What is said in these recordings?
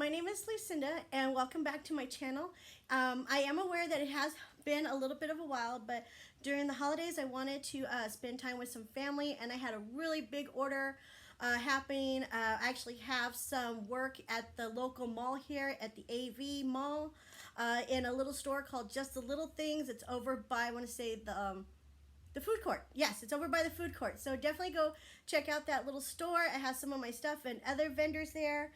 my name is Lucinda and welcome back to my channel. I am aware that it has been a little bit of a while, but during the holidays I wanted to spend time with some family, and I had a really big order happening. I actually have some work at the local mall here at the AV Mall in a little store called Just the Little Things. It's over by, I want to say, the food court. Yes, it's over by the food court. So definitely go check out that little store. It has some of my stuff and other vendors there.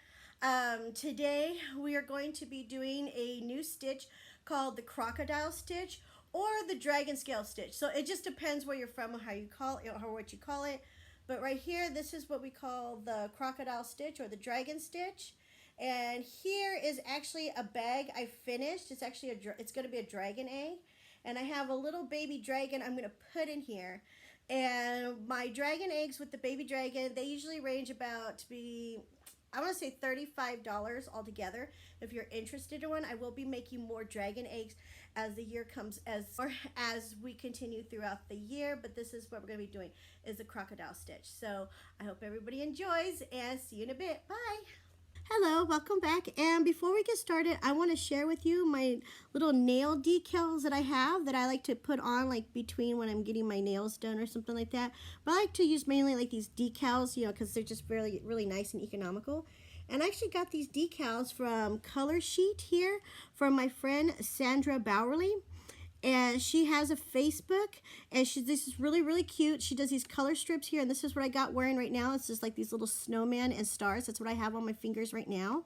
Today we are going to be doing a new stitch called the crocodile stitch or the dragon scale stitch. So it just depends where you're from or how you call it or what you call it. But right here, this is what we call the crocodile stitch or the dragon stitch. And here is actually a bag I finished. It's actually it's going to be a dragon egg. And I have a little baby dragon I'm going to put in here. And my dragon eggs with the baby dragon, they usually range about to be, I want to say $35 altogether. If you're interested in one, I will be making more dragon eggs as the year comes, as we continue throughout the year. But this is what we're going to be doing, is the crocodile stitch. So I hope everybody enjoys, and see you in a bit. Bye. Hello, welcome back. And before we get started, I want to share with you my little nail decals that I have that I like to put on like between when I'm getting my nails done or something like that. But I like to use mainly like these decals, you know, because they're just really nice and economical. And I actually got these decals from Colorstreet here from my friend Sandra Bauerle. And she has a Facebook, and this is really cute. She does these color strips here, and this is what I got wearing right now. It's just like these little snowman and stars. That's what I have on my fingers right now.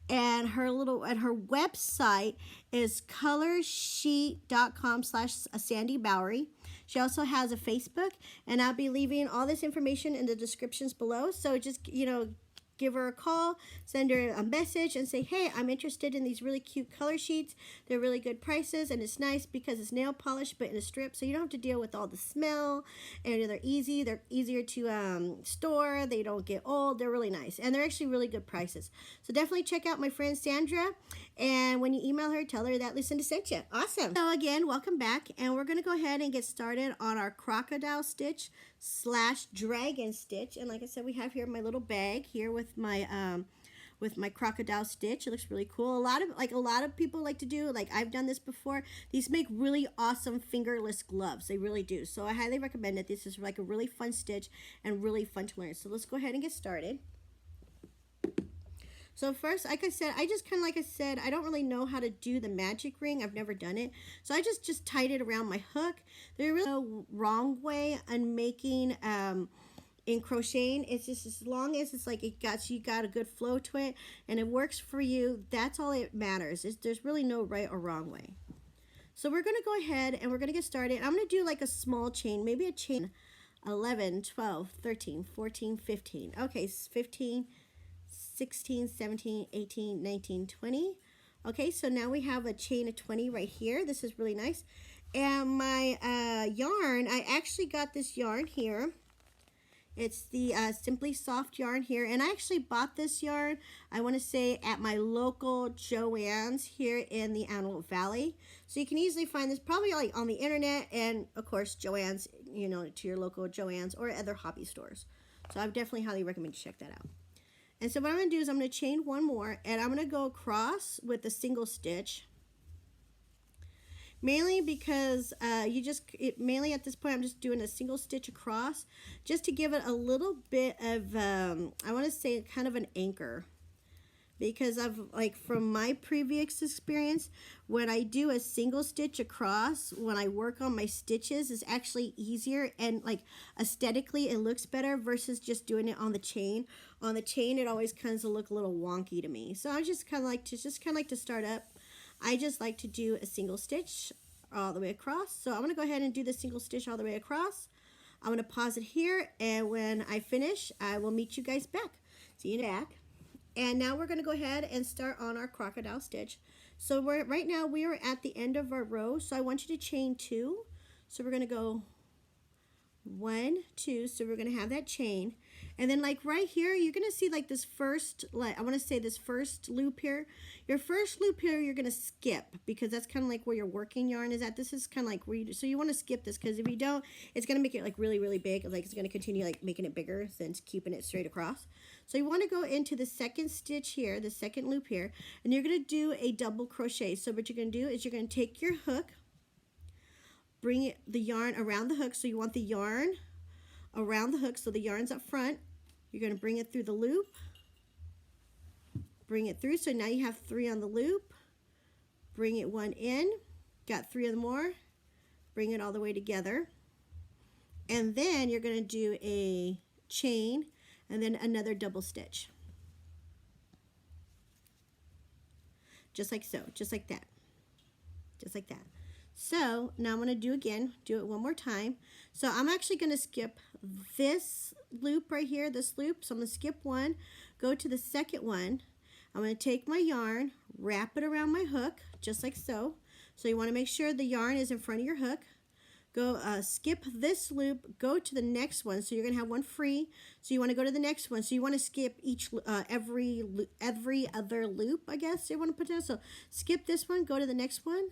And her website is colorsheet.com/sandybauerle. She also has a Facebook, and I'll be leaving all this information in the descriptions below. So just, you know, give her a call, send her a message and say, hey, I'm interested in these really cute color sheets. They're really good prices, and it's nice because it's nail polish but in a strip, so you don't have to deal with all the smell, and they're easy. They're easier to store. They don't get old. They're really nice, and they're actually really good prices. So definitely check out my friend Sandra, and when you email her, tell her that Lucinda sent you. Awesome. So again, welcome back, and we're going to go ahead and get started on our crocodile stitch / dragon stitch. And like I said, we have here my little bag here with my crocodile stitch. It looks really cool. A lot of people like to do, like I've done this before. These make really awesome fingerless gloves. They really do. So I highly recommend it. This is like a really fun stitch and really fun to learn. So let's go ahead and get started. So first, like I said, I don't really know how to do the magic ring. I've never done it. So I just tied it around my hook. There's really no wrong way on making in crocheting. It's just as long as it's like you got a good flow to it and it works for you, that's all it matters. There's really no right or wrong way. So we're going to go ahead and we're going to get started. I'm going to do like a small chain, maybe a chain 11, 12, 13, 14, 15. Okay, 15, 16, 17, 18, 19, 20. Okay, so now we have a chain of 20 right here. This is really nice. And my yarn, I actually got this yarn here. It's the Simply Soft yarn here, and I actually bought this yarn, I want to say, at my local Joann's here in the Antelope Valley. So you can easily find this probably like on the internet, and of course Joann's, you know, to your local Joann's or other hobby stores. So I would definitely highly recommend you check that out. And so what I'm going to do is I'm going to chain one more, and I'm going to go across with a single stitch. Mainly because mainly at this point I'm just doing a single stitch across just to give it a little bit of, I want to say kind of an anchor. Because from my previous experience, when I do a single stitch across, when I work on my stitches, is actually easier and like aesthetically it looks better versus just doing it on the chain. On the chain it always kind of look a little wonky to me. So I just kind of like to start up. I just like to do a single stitch all the way across. So I'm going to go ahead and do the single stitch all the way across. I'm going to pause it here, and when I finish, I will meet you guys back. See you back. And now we're going to go ahead and start on our crocodile stitch. So right now we are at the end of our row, so I want you to chain 2. So we're going to go 1, 2, so we're going to have that chain, and then like right here you're going to see like this first, like I want to say this first loop here. Your first loop here you're going to skip because that's kind of like where your working yarn is at. This is kind of like where so you want to skip this, because if you don't, it's going to make it like really big, like it's going to continue like making it bigger than keeping it straight across. So you want to go into the second stitch here, the second loop here, and you're going to do a double crochet. So what you're going to do is you're going to take your hook, bring the yarn around the hook. So you want the yarn around the hook, so the yarn's up front. You're going to bring it through the loop, bring it through. So now you have 3 on the loop, bring it 1 in, got 3 of more, bring it all the way together, and then you're going to do a chain and then another double stitch, just like so, just like that, just like that. So now I'm going to do it one more time. So I'm actually going to skip this loop right here, this loop. So I'm going to skip one, go to the second one. I'm going to take my yarn, wrap it around my hook, just like so. So you want to make sure the yarn is in front of your hook. Go skip this loop, go to the next one. So you're going to have one free. So you want to go to the next one. So you want to skip every other loop, I guess you want to put it. So skip this one, go to the next one.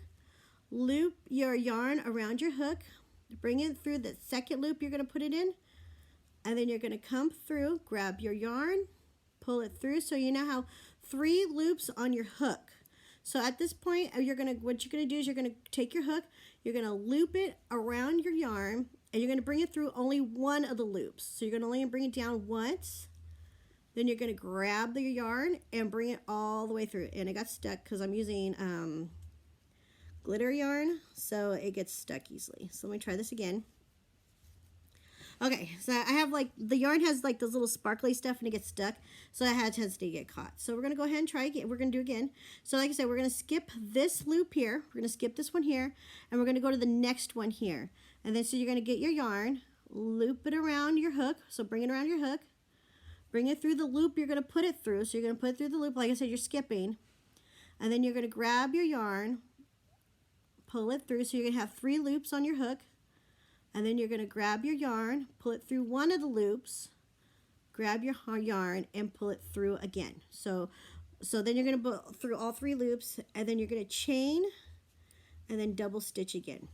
Loop your yarn around your hook, bring it through the second loop you're going to put it in, and then you're going to come through, grab your yarn, pull it through. So you now have 3 loops on your hook. So at this point, what you're going to do is you're going to take your hook, you're going to loop it around your yarn, and you're going to bring it through only one of the loops. So you're going to only bring it down once. Then you're going to grab the yarn and bring it all the way through. And it got stuck because I'm using glitter yarn, so it gets stuck easily. So let me try this again. Okay, so I have like, the yarn has like those little sparkly stuff and it gets stuck, so it has tendency to get caught. So we're going to go ahead and try again. We're going to do again. So like I said, we're going to skip this loop here. We're going to skip this one here, and we're going to go to the next one here. And then so you're going to get your yarn, loop it around your hook. So bring it around your hook, bring it through the loop you're going to put it through. So you're going to put it through the loop. Like I said, you're skipping. And then you're going to grab your yarn, pull it through. So you're going to have 3 loops on your hook. And then you're going to grab your yarn, pull it through one of the loops, grab your yarn, and pull it through again. So then you're going to go through all 3 loops, and then you're going to chain, and then double stitch again.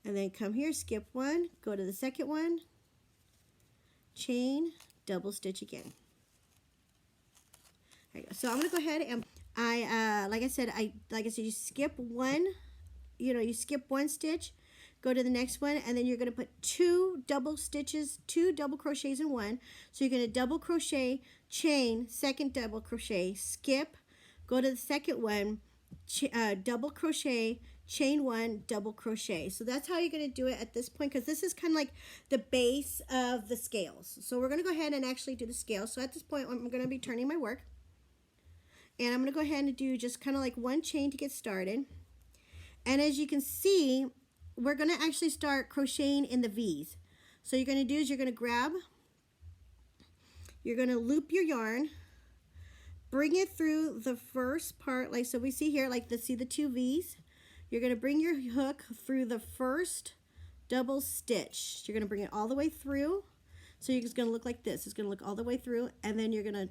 And then come here, skip one, go to the second one, chain, double stitch again. There you go. So I'm going to go ahead and like I said, you skip one. You skip one stitch, go to the next one, and then you're going to put 2 double stitches, 2 double crochets in one. So you're going to double crochet, chain, second double crochet, skip, go to the second one, double crochet, chain 1, double crochet. So that's how you're going to do it at this point, because this is kind of like the base of the scales. So we're going to go ahead and actually do the scales. So at this point, I'm going to be turning my work, and I'm going to go ahead and do just kind of like one chain to get started. And as you can see, we're going to actually start crocheting in the V's. So you're going to do is you're going to loop your yarn, bring it through the first part, like so we see here, like see the 2 V's. You're going to bring your hook through the first double stitch. You're going to bring it all the way through. So it's going to look like this. It's going to look all the way through, and then you're going to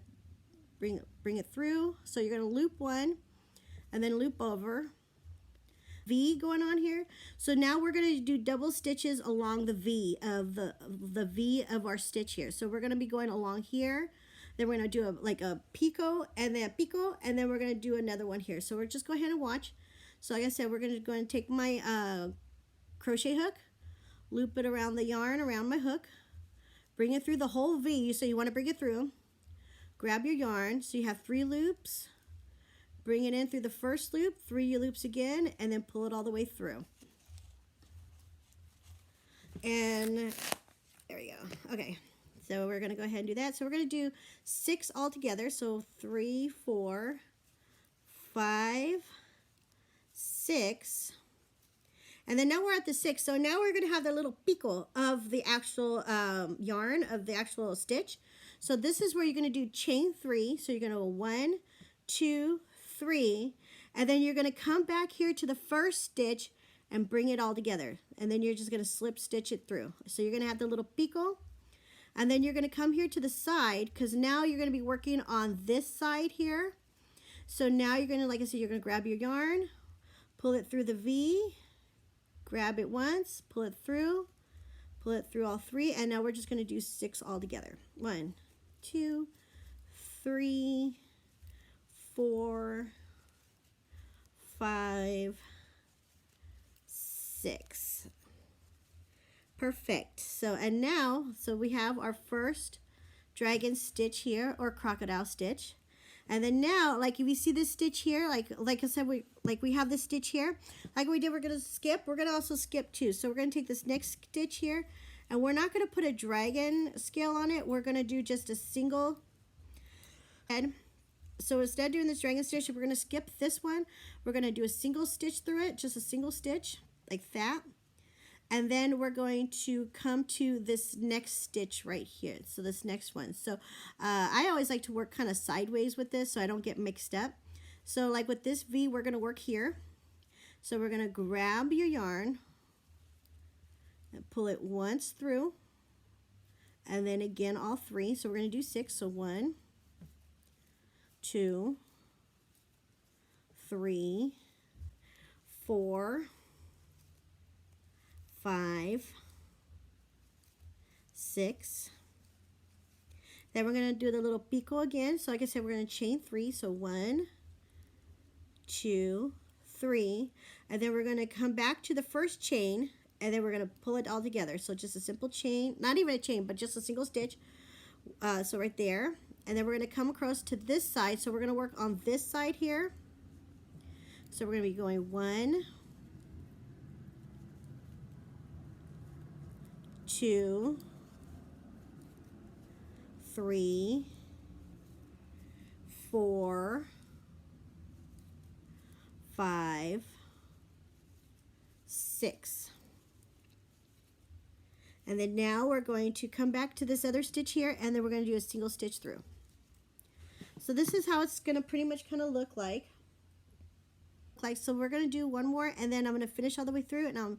bring it through. So you're going to loop one, and then loop over. V going on here. So now we're going to do double stitches along the V of the V of our stitch here. So we're going to be going along here. Then we're going to do a picot, and then we're going to do another one here. So we're just go ahead and watch. So like I said, we're going to take my crochet hook, loop it around the yarn around my hook, bring it through the whole V. So you want to bring it through. Grab your yarn. So you have 3 loops. Bring it in through the first loop, 3 loops again, and then pull it all the way through. And there we go. Okay, so we're going to go ahead and do that. So we're going to do 6 all together. So 3, 4, 5, 6. And then now we're at the 6. So now we're going to have the little picot of the actual yarn, of the actual stitch. So this is where you're going to do chain 3. So you're going to go 1, 2, 3, and then you're going to come back here to the first stitch and bring it all together, and then you're just going to slip stitch it through. So you're going to have the little picot, and then you're going to come here to the side, because now you're going to be working on this side here. So now you're going to, like I said, you're going to grab your yarn, pull it through the V, grab it once, pull it through, pull it through all 3, and now we're just going to do 6 all together. 1, 2, 3, 4, 5, 6. Perfect. So, and now, so we have our first dragon stitch here, or crocodile stitch. And then now, like if you see this stitch here, like I said, we have this stitch here, like we did, we're going to skip. We're going to also skip 2. So we're going to take this next stitch here, and we're not going to put a dragon scale on it. We're going to do just a single head. So instead of doing this dragon stitch, we're going to skip this one. We're going to do a single stitch through it, just a single stitch like that. And then we're going to come to this next stitch right here. So this next one. So I always like to work kind of sideways with this so I don't get mixed up. So like with this V, we're going to work here. So we're going to grab your yarn and pull it once through. And then again all 3. So we're going to do 6. So 1, 2, 3, 4, 5, 6. Then we're going to do the little picot again. So like I said, we're going to chain 3. So 1, 2, 3. And then we're going to come back to the first chain, and then we're going to pull it all together. So just a simple chain, not even a chain, but just a single stitch. So right there. And then we're going to come across to this side. So we're going to work on this side here. So we're going to be going 1, 2, 3, 4, 5, 6. And then now we're going to come back to this other stitch here, and then we're going to do a single stitch through. So this is how it's going to pretty much kind of look like. So we're going to do one more, and then I'm going to finish all the way through, and I'll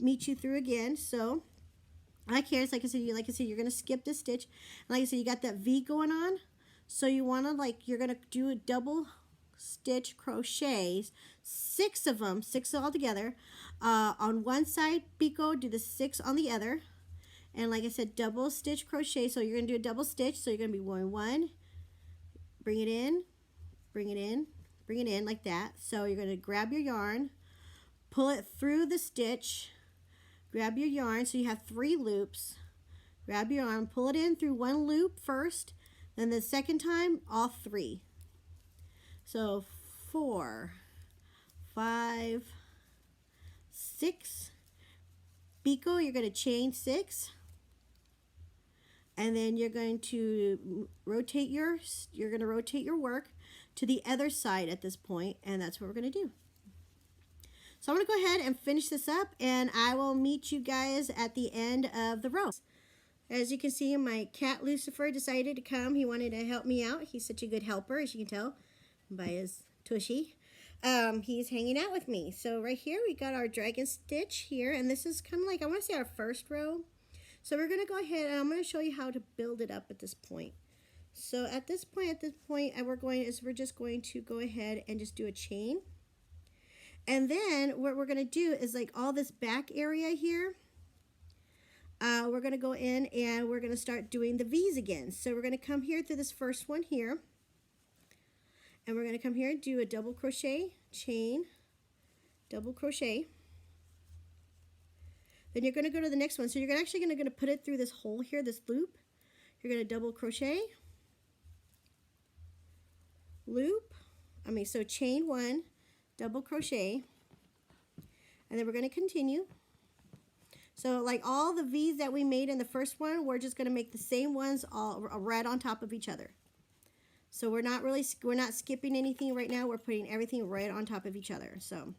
meet you through again. So like here, it's like I said, you're going to skip this stitch. And like I said, you got that V going on. So you want to, you're going to do a double stitch crochets, 6 of them, 6 all together. On one side, picot, do the 6 on the other. And like I said, double stitch crochet. So you're going to do a double stitch. So you're going to be going 1, bring it in, bring it in, bring it in like that. So you're going to grab your yarn, pull it through the stitch, grab your yarn. So you have 3 loops. Grab your yarn, pull it in through 1 loop first, then the second time, all 3. So 4, 5, 6. Picot, you're going to chain 6. And then you're going to rotate your work to the other side at this point, and that's what we're going to do. So I'm going to go ahead and finish this up, and I will meet you guys at the end of the row. As you can see, my cat Lucifer decided to come. He wanted to help me out. He's such a good helper, as you can tell by his tushy. He's hanging out with me. So right here we got our dragon stitch here, and this is kind of like, I want to say, our first row. So we're going to go ahead, and I'm going to show you how to build it up at this point. So at this point, we're just going to go ahead and just do a chain. And then what we're going to do is like all this back area here, we're going to go in and we're going to start doing the V's again. So we're going to come here through this first one here, and we're going to come here and do a double crochet, chain, double crochet. Then you're going to go to the next one. So you're actually going to put it through this hole here, this loop. You're going to double crochet, loop, so chain 1, double crochet, and then we're going to continue. So like all the V's that we made in the first one, we're just going to make the same ones all right on top of each other. So we're not skipping anything right now. We're putting everything right on top of each other. So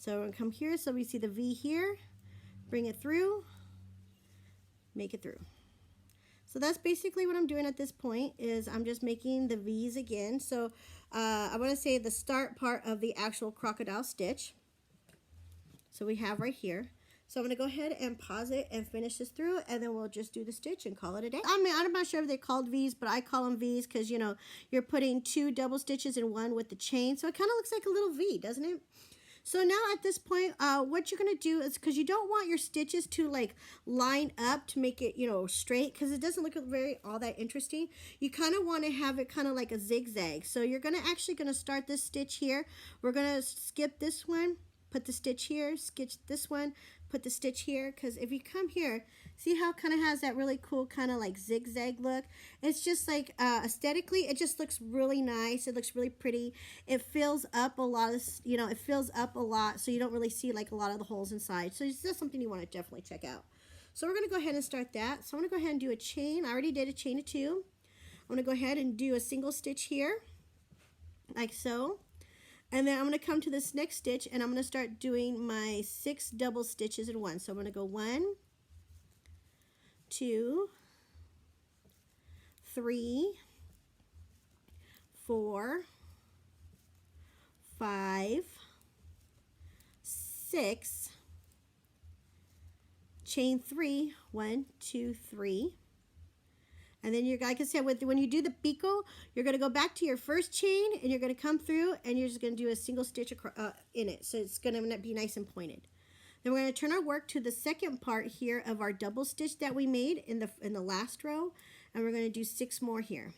we're going to come here, so we see the V here, bring it through, make it through. So that's basically what I'm doing at this point, is I'm just making the V's again. So I want to say the start part of the actual crocodile stitch. So we have right here. So I'm going to go ahead and pause it and finish this through, and then we'll just do the stitch and call it a day. I'm not sure if they're called V's, but I call them V's because, you're putting 2 double stitches in one with the chain. So it kind of looks like a little V, doesn't it? So now at this point, what you're going to do is, because you don't want your stitches to like line up to make it, you know, straight, because it doesn't look very all that interesting. You kind of want to have it kind of like a zigzag. So you're going to actually going to start this stitch here. We're going to skip this one, put the stitch here, skip this one, put the stitch here, because if you come here, see how it kind of has that really cool kind of like zigzag look. It's just like aesthetically, it just looks really nice. It looks really pretty. It fills up a lot of, you know, it fills up a lot, so you don't really see like a lot of the holes inside. So it's just something you want to definitely check out. So we're going to go ahead and start that. So I'm going to go ahead and do a chain. I already did a chain of 2. I'm going to go ahead and do a single stitch here, like so. And then I'm going to come to this next stitch, and I'm going to start doing my 6 double stitches in one. So I'm going to go 1, 2, 3, 4, 5, 6, chain 3, 1, 2, 3. And then you're, like I said, when you do the picot, you're going to go back to your first chain, and you're going to come through, and you're just going to do a single stitch in it. So it's going to be nice and pointed. Then we're going to turn our work to the second part here of our double stitch that we made in the last row, and we're going to do 6 more here.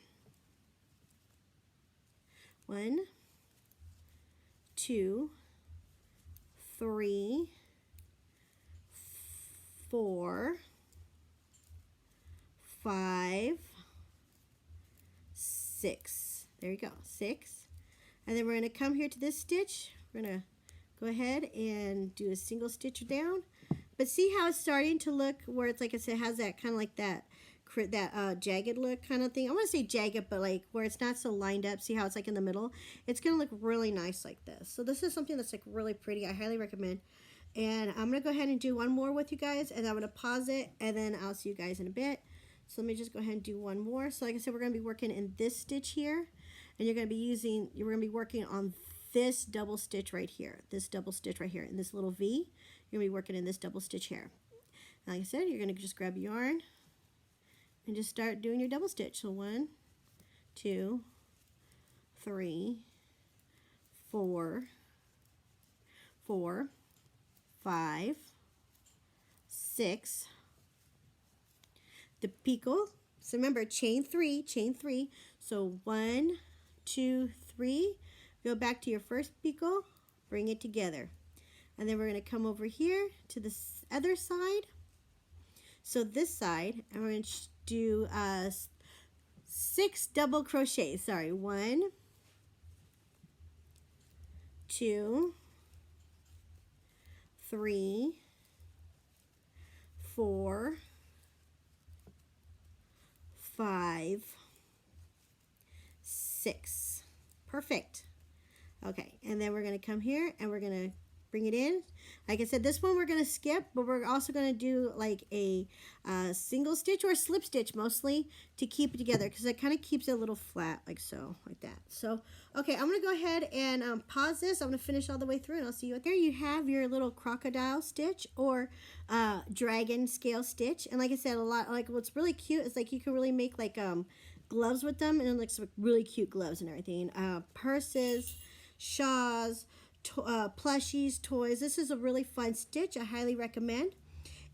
1, 2, 3, 4, 5, 6. There you go, 6. And then we're going to come here to this stitch. We're going to go ahead and do a single stitch down. But see how it's starting to look where it's like I said, it has that kind of like that jagged look kind of thing. I want to say jagged, but like where it's not so lined up. See how it's like in the middle? It's going to look really nice like this. So this is something that's like really pretty. I highly recommend. And I'm going to go ahead and do one more with you guys, and I'm going to pause it, and then I'll see you guys in a bit. So let me just go ahead and do one more. So like I said, we're going to be working in this stitch here, and you're going to be working on this double stitch right here, this double stitch right here, in this little V. You're going to be working in this double stitch here. And like I said, you're going to just grab your yarn and just start doing your double stitch. So 1, 2, 3, 4, 4, 5, 6. The picot. So remember, chain 3, chain 3. So 1, 2, 3. Go back to your first picot, bring it together. And then we're going to come over here to the other side. So this side, and we're going to do 6 double crochets. Sorry, 1, 2, 3, 4, 5, 6. Perfect. Okay, and then we're going to come here and we're going to bring it in. Like I said, this one we're going to skip, but we're also going to do like a single stitch or a slip stitch mostly to keep it together, because it kind of keeps it a little flat like so, like that. So, okay, I'm going to go ahead and pause this. I'm going to finish all the way through, and I'll see you. There you have your little crocodile stitch or dragon scale stitch. And like I said, a lot, like what's really cute is like you can really make like gloves with them, and it looks like really cute gloves and everything. Purses, shawls, plushies, toys. This is a really fun stitch. I highly recommend,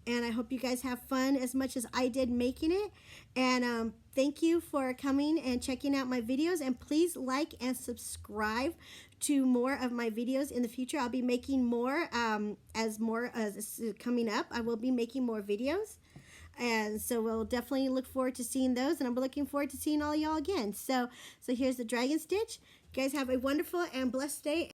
and I hope you guys have fun as much as I did making it. And thank you for coming and checking out my videos, and please like and subscribe to more of my videos in the future. I'll be making more as coming up. I will be making more videos, and so we'll definitely look forward to seeing those, and I'm looking forward to seeing all y'all again. So here's the dragon stitch. You guys have a wonderful and blessed day.